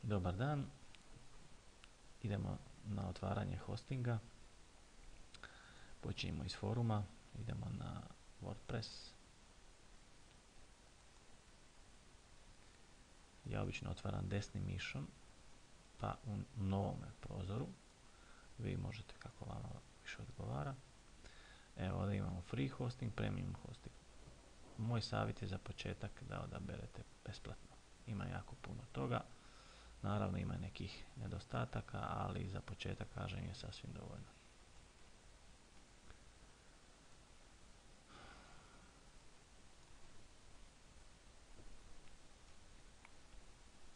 Dobar dan, idemo na otvaranje hostinga. Počinjemo iz foruma, idemo na WordPress. Ja obično otvaram desnim mišom, pa u novome prozoru. Vi možete kako vama više odgovara. Evo ovdje imamo free hosting, premium hosting. Moj savjet je za početak da odaberete besplatno. Ima jako puno toga. Naravno ima nekih nedostataka, ali za početak kažem je sasvim dovoljno.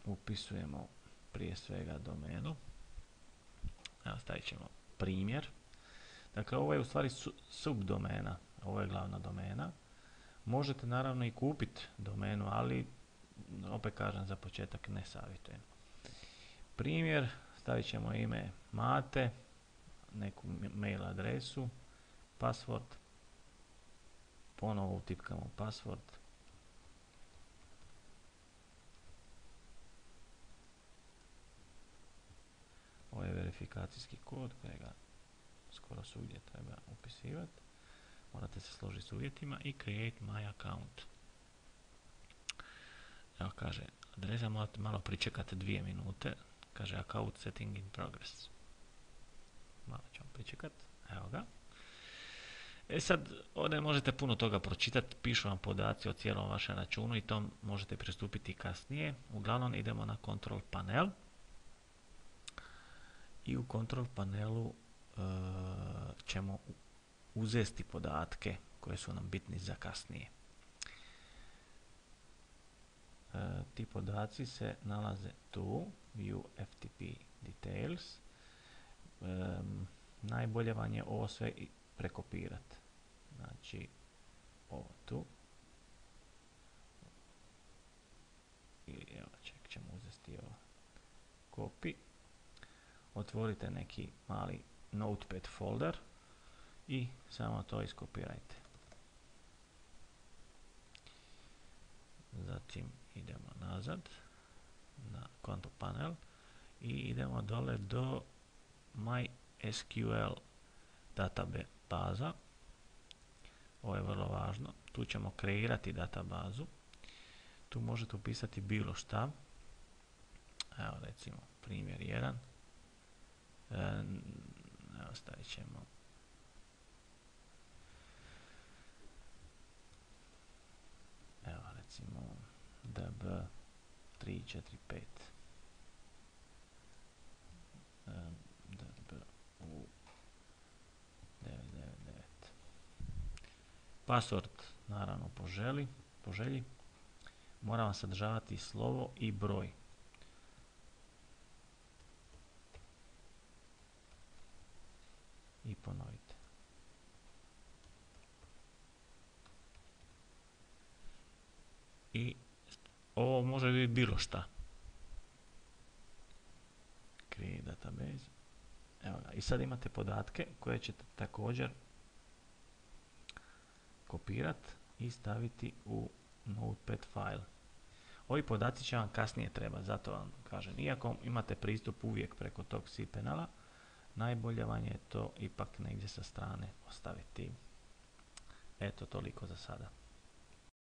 Upisujemo prije svega domenu. Evo stavit ćemo primjer. Dakle, ovo je u stvari subdomena, ovo je glavna domena. Možete naravno i kupiti domenu, ali opet kažem za početak ne savjetujem. Primjer, stavit ćemo ime Mate, neku mail adresu, password, ponovo utipkamo password, ovo je verifikacijski kod kojega skoro svugdje treba upisivati. Morate se složiti s uvjetima i create my account. Evo kaže, adresa morate malo pričekati 2 minute. Kaže account setting in progress. Malo ćemo pričekati. Evo ga. Sad, ovdje možete puno toga pročitati. Pišu vam podaci o cijelom vašem računu i tom možete pristupiti kasnije. Uglavnom idemo na control panel. I u control panelu ćemo uzeti podatke koje su nam bitni za kasnije. Ti podaci se nalaze tu, view FTP details. Najbolje vam je ovo sve prekopirati. Znači, ovo tu. Ili evo, ćemo uzeti ovo. Copy. Otvorite neki mali notepad folder i samo to iskopirajte. Zatim idemo nazad na control panel i idemo dole do MySQL databaza. Ovo je vrlo važno. Tu ćemo kreirati databazu. Tu možete upisati bilo šta. Evo recimo primjer 1. Evo stavit ćemo evo recimo db345 dbu 999. Password naravno po želji. Mora vam sadržavati slovo i broj. I ponovite. I ovo može biti bilo šta. Create database. Evo ga. I sad imate podatke koje ćete također kopirati i staviti u notepad file. Ovi podaci će vam kasnije trebati, zato vam kažem, iako imate pristup uvijek preko tog cPanela, najbolje vam je to ipak negdje sa strane ostaviti. Eto, toliko za sada.